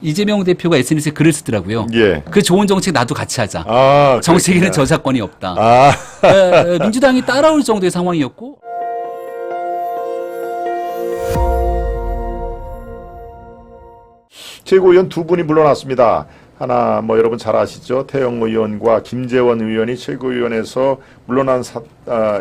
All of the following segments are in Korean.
이재명 대표가 SNS에 글을 쓰더라고요. 예. 그 좋은 정책 나도 같이 하자. 아, 정책에는 저작권이 없다. 아. 민주당이 따라올 정도의 상황이었고. 최고위원 두 분이 물러났습니다. 하나 여러분 잘 아시죠? 태영 의원과 김재원 의원이 최고위원에서 물러난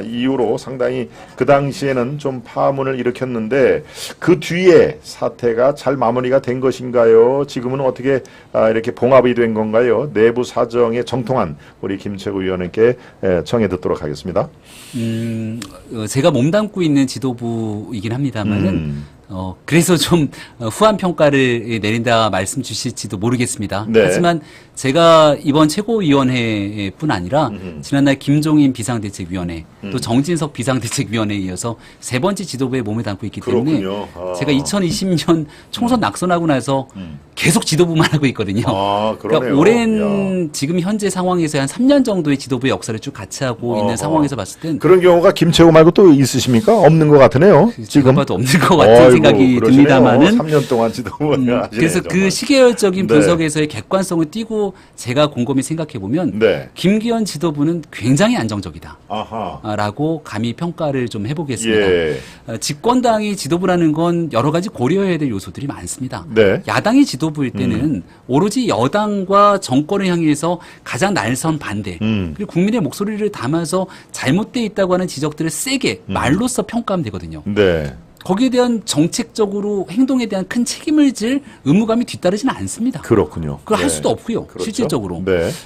이후로 상당히 그 당시에는 좀 파문을 일으켰는데 그 뒤에 사태가 잘 마무리가 된 것인가요? 지금은 어떻게 이렇게 봉합이 된 건가요? 내부 사정에 정통한 우리 김최고 의원에게 청해 듣도록 하겠습니다. 제가 몸담고 있는 지도부이긴 합니다만은 그래서 좀 후한 평가를 내린다 말씀 주실지도 모르겠습니다. 네. 하지만 제가 이번 최고위원회뿐 아니라 지난날 김종인 비상대책위원회 또 정진석 비상대책위원회에 이어서 세 번째 지도부에 몸을 담고 있기 때문에 제가 2020년 총선 낙선하고 나서 계속 지도부만 하고 있거든요. 그러니까 오랜 지금 현재 상황에서 한 3년 정도의 지도부의 역사를 쭉 같이 하고 있는 상황에서 봤을 땐 그런 경우가 김최고 말고 또 있으십니까? 없는 것 같으네요. 지금 봐도 없는 것 같은 생각이 듭니다만은 3년 동안 지도부를 하시네요. 그래서 정말. 그 시계열적인 분석에서의 객관성을 띄고 제가 곰곰이 생각해 보면 김기현 지도부는 굉장히 안정적이다라고 감히 평가를 좀 해보겠습니다. 집권당이 지도부라는 건 여러 가지 고려해야 될 요소들이 많습니다. 야당이 지도부일 때는 오로지 여당과 정권을 향해서 가장 날선 반대 그리고 국민의 목소리를 담아서 잘못돼 있다고 하는 지적들을 세게 말로써 평가하면 되거든요. 거기에 대한 정책적으로 행동에 대한 큰 책임을 질 의무감이 뒤따르지는 않습니다. 그렇군요. 그걸 할 수도 없고요. 그렇죠. 실질적으로.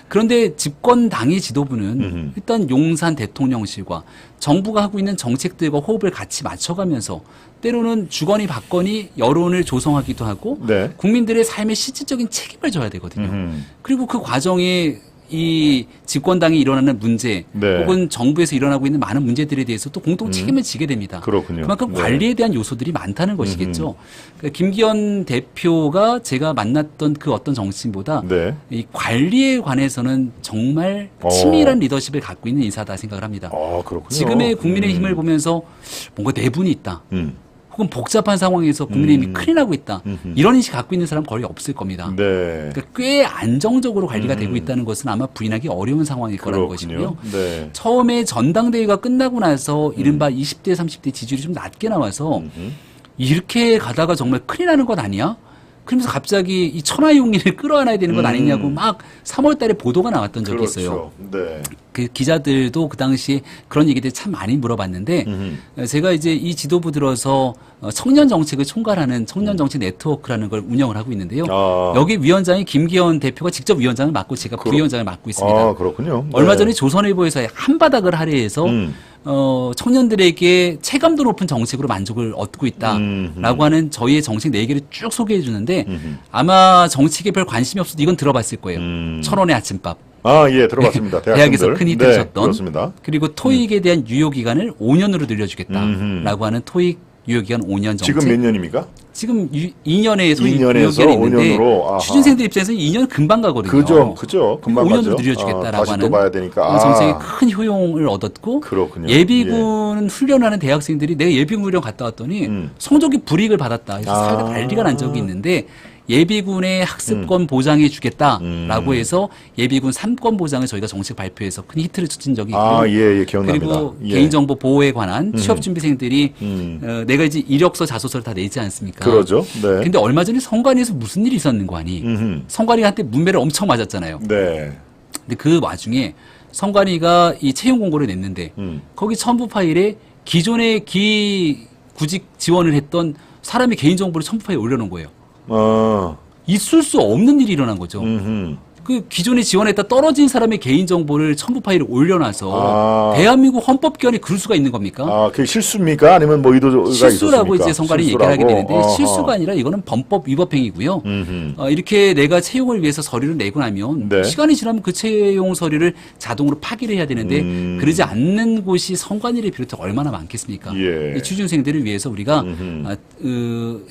그런데 집권당의 지도부는 일단 용산 대통령실과 정부가 하고 있는 정책들과 호흡을 같이 맞춰가면서 때로는 주거니 받거니 여론을 조성하기도 하고 국민들의 삶의 실질적인 책임을 져야 되거든요. 그리고 그 과정에 이 집권당이 일어나는 문제 혹은 정부에서 일어나고 있는 많은 문제들에 대해서 또 공동 책임을 지게 됩니다. 그만큼 관리에 대한 요소들이 많다는 것이겠죠. 그러니까 김기현 대표가 제가 만났던 그 어떤 정치인보다 이 관리에 관해서는 정말 치밀한 리더십을 갖고 있는 인사다 생각을 합니다. 지금의 국민의힘을 보면서 뭔가 내분이 있다. 혹은 복잡한 상황에서 국민의힘이 큰일 나고 있다. 이런 인식 갖고 있는 사람 거의 없을 겁니다. 그러니까 꽤 안정적으로 관리가 되고 있다는 것은 아마 부인하기 어려운 상황일 거라는 것이고요. 처음에 전당대회가 끝나고 나서 이른바 20대, 30대 지지율이 좀 낮게 나와서 이렇게 가다가 정말 큰일 나는 것 아니야? 그러면서 갑자기 이 천하용인을 끌어안아야 되는 것 아니냐고 막 3월 달에 보도가 나왔던 적이 있어요. 그 기자들도 그 당시에 그런 얘기들 참 많이 물어봤는데 제가 이제 이 지도부 들어서 청년 정책을 총괄하는 청년 정책 네트워크라는 걸 운영을 하고 있는데요. 여기 위원장이 김기현 대표가 직접 위원장을 맡고 제가 부위원장을 맡고 있습니다. 얼마 전에 조선일보에서 한바닥을 할애해서 청년들에게 체감도 높은 정책으로 만족을 얻고 있다라고 하는 저희의 정책 4개를 쭉 소개해 주는데 아마 정책에 별 관심이 없어도 이건 들어봤을 거예요. 1,000원의 아침밥. 예, 들어봤습니다. 대학에서 큰 히트를 쳤던. 그리고 토익에 대한 유효기간을 5년으로 늘려주겠다라고 하는 토익 유효기간 5년 정책. 지금 몇 년입니까? 지금 2년의 소위 유효기간이 있는데 5년으로, 취준생들 입장에서는 2년 금방 가거든요. 그죠. 금방 5년으로 늘려주겠다라고 하는 봐야 되니까. 정책에 큰 효용을 얻었고 예비군 훈련하는 대학생들이 내가 예비군 훈련 갔다 왔더니 성적이 불이익을 받았다. 그래서 사회가 난리가 난 적이 있는데 예비군의 학습권 보장해 주겠다라고 해서 예비군 3권 보장을 저희가 정책 발표해서 큰 히트를 친 적이 있고요. 기억납니다. 그리고 개인정보 보호에 관한 취업준비생들이 내가 이제 이력서 자소서를 다 내지 않습니까? 근데 얼마 전에 성관위에서 무슨 일이 있었는 거 아니? 성관위가 한때 문매를 엄청 맞았잖아요. 근데 그 와중에 성관위가 이 채용 공고를 냈는데 거기 첨부 파일에 기존에 구직 지원을 했던 사람의 개인정보를 첨부 파일에 올려놓은 거예요. 있을 수 없는 일이 일어난 거죠. 그 기존에 지원했다 떨어진 사람의 개인정보를 첨부 파일에 올려놔서 대한민국 헌법기관에 그럴 수가 있는 겁니까? 그게 실수입니까? 아니면 뭐 의도가 있었습니까? 실수라고 이제 성관이 얘기를 하게 되는데 실수가 아니라 이거는 범법 위법행위고요. 이렇게 내가 채용을 위해서 서류를 내고 나면 시간이 지나면 그 채용 서류를 자동으로 파기를 해야 되는데 그러지 않는 곳이 성관위를 비롯해 얼마나 많겠습니까? 취준생들을 위해서 우리가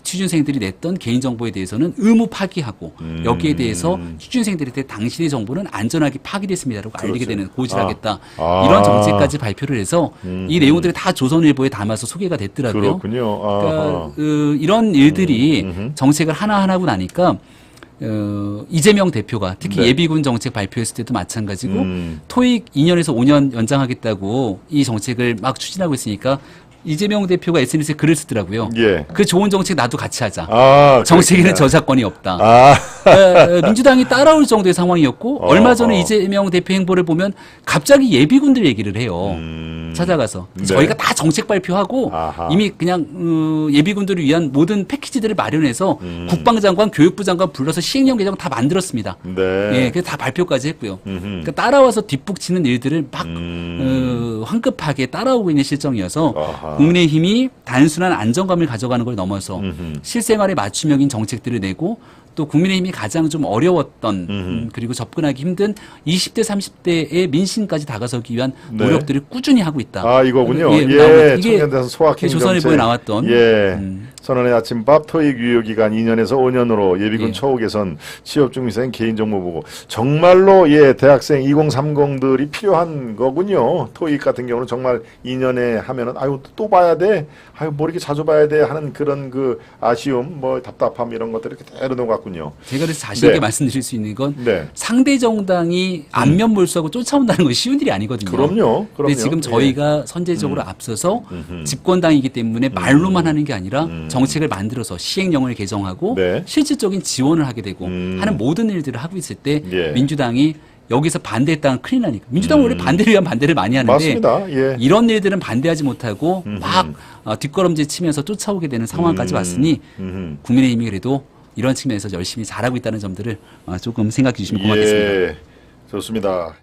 취준생들이 냈던 개인정보에 대해서는 의무 파기하고 여기에 대해서 취준생들한테 당신의 정보는 안전하게 파기됐습니다라고 알리게 되는 고지를 하겠다. 이런 정책까지 발표를 해서 이 내용들이 다 조선일보에 담아서 소개가 됐더라고요. 그러니까 이런 일들이 정책을 하나하나 하고 나니까 이재명 대표가 특히 네. 예비군 정책 발표했을 때도 마찬가지고 토익 2년에서 5년 연장하겠다고 이 정책을 막 추진하고 있으니까 이재명 대표가 SNS에 글을 쓰더라고요. 예. 그 좋은 정책 나도 같이 하자. 아, 정책에는 그렇구나. 저작권이 없다. 아, 민주당이 따라올 정도의 상황이었고 얼마 전에 이재명 대표 행보를 보면 갑자기 예비군들 얘기를 해요. 찾아가서 네. 저희가 다 정책 발표하고 아하. 이미 그냥 예비군들을 위한 모든 패키지들을 마련해서 국방장관, 교육부 장관 불러서 시행령 개정 다 만들었습니다. 네. 예, 그래서 다 발표까지 했고요. 그러니까 따라와서 뒷북치는 일들을 막 황급하게 따라오고 있는 실정이어서 아하. 국민의힘이 단순한 안정감을 가져가는 걸 넘어서 실생활에 맞춤형인 정책들을 내고 또 국민의힘이 가장 좀 어려웠던 그리고 접근하기 힘든 20대, 30대의 민심까지 다가서기 위한 네. 노력들을 꾸준히 하고 있다. 아, 이거군요. 예, 예, 이게 청년대선 소확행 조선일보에 정책. 나왔던 예. 선언의 아침밥 토익 유효기간 2년에서 5년으로 예비군 예. 처우 개선, 취업 중위생 개인정보 보고 정말로 예 대학생 2030들이 필요한 거군요. 토익 같은 경우는 정말 2년에 하면은 아유 또 봐야 돼, 아유 뭐 이렇게 자주 봐야 돼 하는 그런 그 아쉬움, 뭐 답답함 이런 것들이 이렇게 대놓은 것 같군요. 제가 그래서 자신 있게 네. 말씀드릴 수 있는 건 네. 상대 정당이 안면 몰수하고 쫓아온다는 건 쉬운 일이 아니거든요. 그럼요. 근데 지금 저희가 선제적으로 앞서서 집권당이기 때문에 말로만 하는 게 아니라 정책을 만들어서 시행령을 개정하고 네. 실질적인 지원을 하게 되고 하는 모든 일들을 하고 있을 때 예. 민주당이 여기서 반대했다는 큰일 나니까. 민주당은 원래 반대를 위한 반대를 많이 하는데 맞습니다. 예. 이런 일들은 반대하지 못하고 막 뒷걸음질 치면서 쫓아오게 되는 상황까지 왔으니 국민의힘이 그래도 이런 측면에서 열심히 잘하고 있다는 점들을 조금 생각해 주시면 고맙겠습니다. 예. 좋습니다.